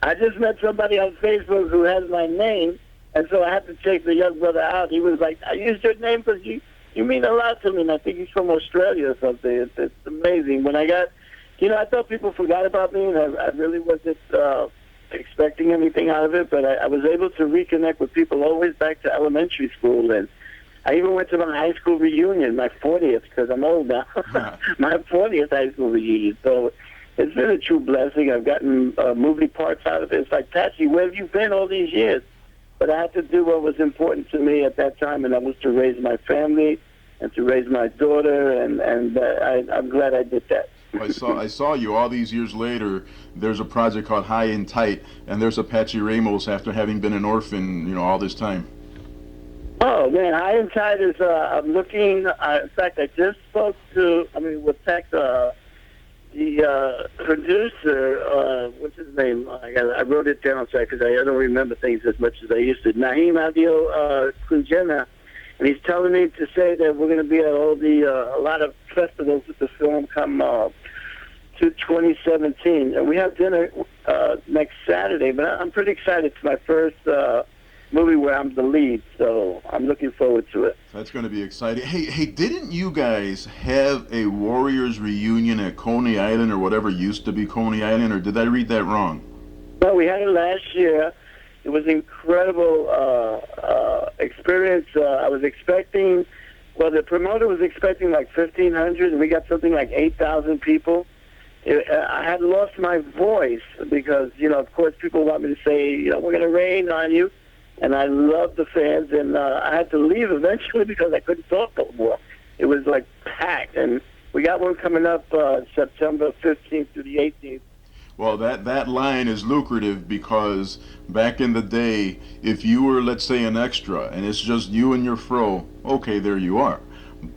I just met somebody on Facebook who has my name, and so I had to check the young brother out. He was like, "I used your name because you mean a lot to me." And I think he's from Australia or something. It's amazing. When I got, I thought people forgot about me, and I really wasn't expecting anything out of it. But I was able to reconnect with people always back to elementary school, and I even went to my high school reunion, my 40th, because I'm old now. My 40th high school reunion. So it's been a true blessing. I've gotten movie parts out of it. It's like, Patsy, where have you been all these years? But I had to do what was important to me at that time, and that was to raise my family and to raise my daughter, and I'm glad I did that. I saw you all these years later. There's a project called High and Tight, and there's Apache Ramos after having been an orphan, all this time. Oh, man, High and Tight is, I'm looking, in fact, I just spoke to, with Tech, the producer, what's his name? I wrote it down, sorry, because I don't remember things as much as I used to. Naheem Adil Kunjena, and he's telling me to say that we're going to be at a lot of festivals with the film come to 2017. And we have dinner next Saturday, but I'm pretty excited. It's my first movie where I'm the lead, so I'm looking forward to it. That's going to be exciting. Hey, didn't you guys have a Warriors reunion at Coney Island or whatever used to be Coney Island, or did I read that wrong? No, we had it last year. It was an incredible experience. I was expecting, the promoter was expecting like 1,500, and we got something like 8,000 people. I had lost my voice because, of course, people want me to say, we're going to rain on you. And I love the fans, and I had to leave eventually because I couldn't talk no more. It was like packed, and we got one coming up September 15th through the 18th. Well, that line is lucrative because back in the day, if you were, let's say, an extra, and it's just you and your fro, okay, there you are.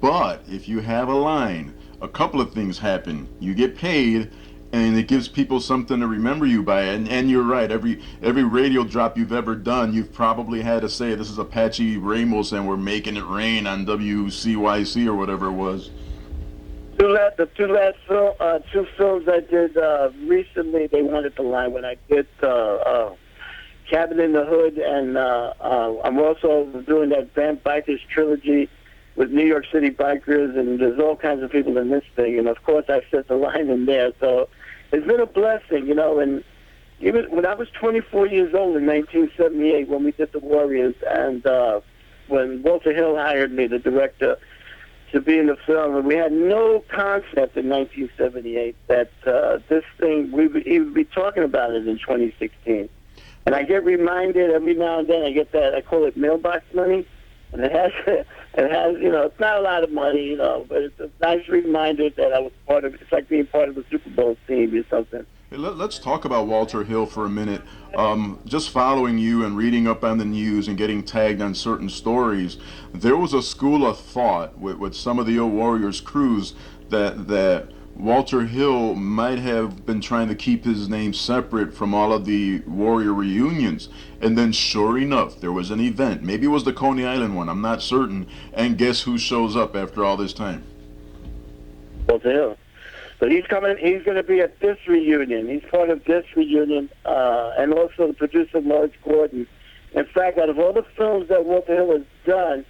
But if you have a line, a couple of things happen. You get paid, and it gives people something to remember you by. And you're right, every radio drop you've ever done, you've probably had to say, this is Apache Ramos, and we're making it rain on WCYC or whatever it was. The two films I did recently, they wanted the line when I did Cabin in the Hood, and I'm also doing that Vamp Bikers trilogy with New York City bikers, and there's all kinds of people in this thing, and of course I set the line in there, so it's been a blessing, and even when I was 24 years old in 1978 when we did The Warriors, and when Walter Hill hired me, the director, to be in the film, and we had no concept in 1978 that this thing, we would even be talking about it in 2016. And I get reminded every now and then, I get that, I call it mailbox money, and it has, it's not a lot of money, but it's a nice reminder that I was part of it. It's like being part of the Super Bowl team or something. Hey, let's talk about Walter Hill for a minute. Just following you and reading up on the news and getting tagged on certain stories, there was a school of thought with some of the old Warriors crews that Walter Hill might have been trying to keep his name separate from all of the Warrior reunions. And then sure enough, there was an event. Maybe it was the Coney Island one, I'm not certain. And guess who shows up after all this time? Walter Hill. So he's going to be at this reunion. He's part of this reunion, and also the producer, Lawrence Gordon. In fact, out of all the films that Walter Hill has done,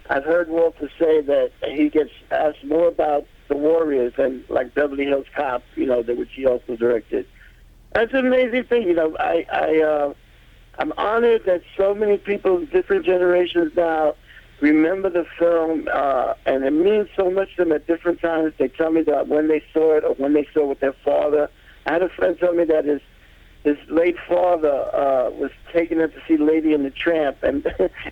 I've heard Walter say that he gets asked more about the Warriors than like Beverly Hills Cop, which he also directed. That's an amazing thing. I'm honored that so many people in different generations now remember the film, and it means so much to them at different times. They tell me that when they saw it or when they saw it with their father. I had a friend tell me that his late father was taking him to see Lady and the Tramp, and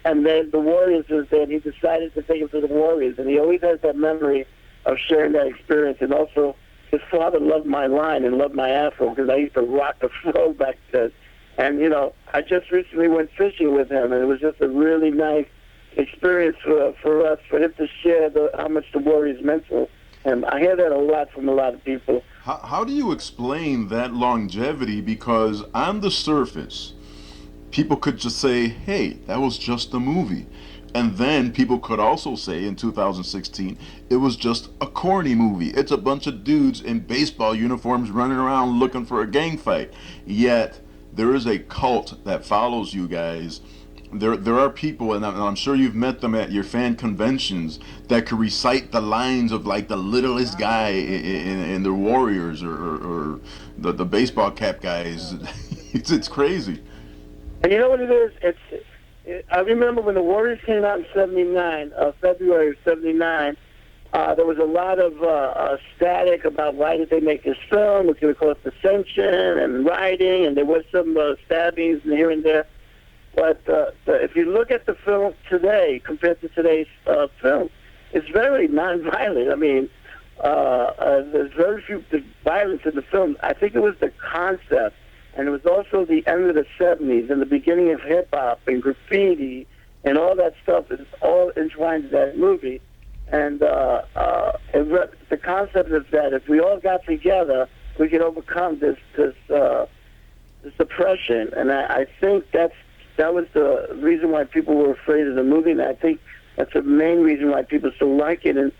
then the Warriors was there, and he decided to take him to the Warriors, and he always has that memory of sharing that experience. And also, his father loved my line and loved my afro because I used to rock the fro back then. And, I just recently went fishing with him, and it was just a really nice experience for us, for him to share how much the Warriors meant to him. I hear that a lot from a lot of people. How do you explain that longevity? Because on the surface, people could just say, hey, that was just a movie. And then people could also say in 2016 it was just a corny movie. It's a bunch of dudes in baseball uniforms running around looking for a gang fight. Yet there is a cult that follows you guys. There are people, and I'm sure you've met them at your fan conventions, that could recite the lines of like the littlest guy in the Warriors, or the baseball cap guys. It's crazy. And you know what it is? I remember when the Warriors came out in '79, February of '79. There was a lot of static about why did they make this film? It could have caused dissension and rioting, and there was some stabbings here and there. But if you look at the film today compared to today's film, it's very nonviolent. I mean, there's very few violence in the film. I think it was the concept, and it was also the end of the '70s and the beginning of hip hop and graffiti and all that stuff is all entwined in that movie. And the concept is that if we all got together, we could overcome this oppression. And I think that was the reason why people were afraid of the movie. And I think that's the main reason why people still like it. And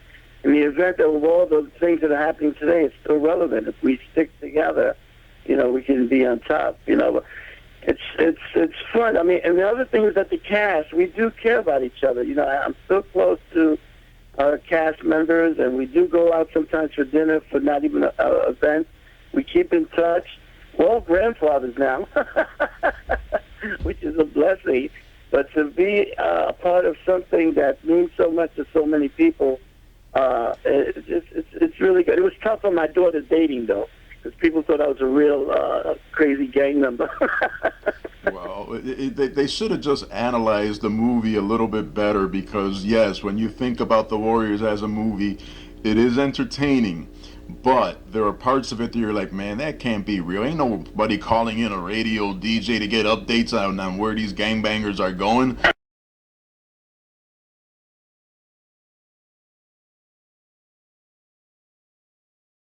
in the event of all the things that are happening today, it's still relevant. If we stick together, we can be on top. It's fun. I mean, and the other thing is that the cast, we do care about each other. I'm still close to our cast members, and we do go out sometimes for dinner for not even an event. We keep in touch. We're all grandfathers now, which is a blessing. But to be a part of something that means so much to so many people, it's really good. It was tough on my daughter dating, though, because people thought I was a real crazy gang member. Well, they should have just analyzed the movie a little bit better, because yes, when you think about the Warriors as a movie, it is entertaining, but there are parts of it that you're like, man, that can't be real. Ain't nobody calling in a radio DJ to get updates on where these gangbangers are going.